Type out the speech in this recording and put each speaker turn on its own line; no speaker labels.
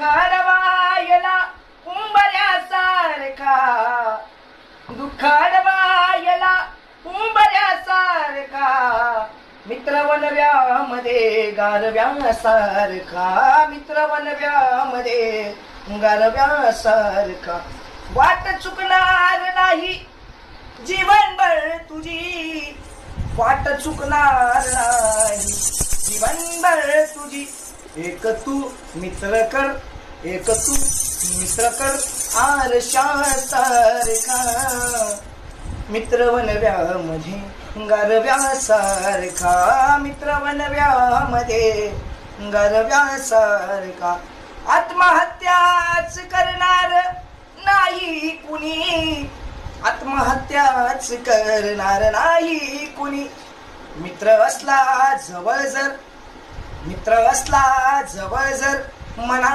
दुःखाडवायला उंबऱ्यासारखा, दुःखाडवायला उंबऱ्यासारखा, मित्र वनव्यामध्ये गारव्यासारखा, मित्र वनव्यामध्ये गारव्यासारखा. वाट चुकणार नाही जीवनभर तुझी, वाट चुकणार नाही जीवनभर तुझी. एक तू मित्र कर, एक तू मित्र कर आरशासारखा, मित्र वनव्यामध्ये गारव्यासारखा, मित्र वनव्यामध्ये गारव्यासारखा. आत्महत्याच करणार नाही कुणी, आत्महत्याच करणार नाही कुणी. मित्र असला जवळ जर, मित्र असला जवळ जर मना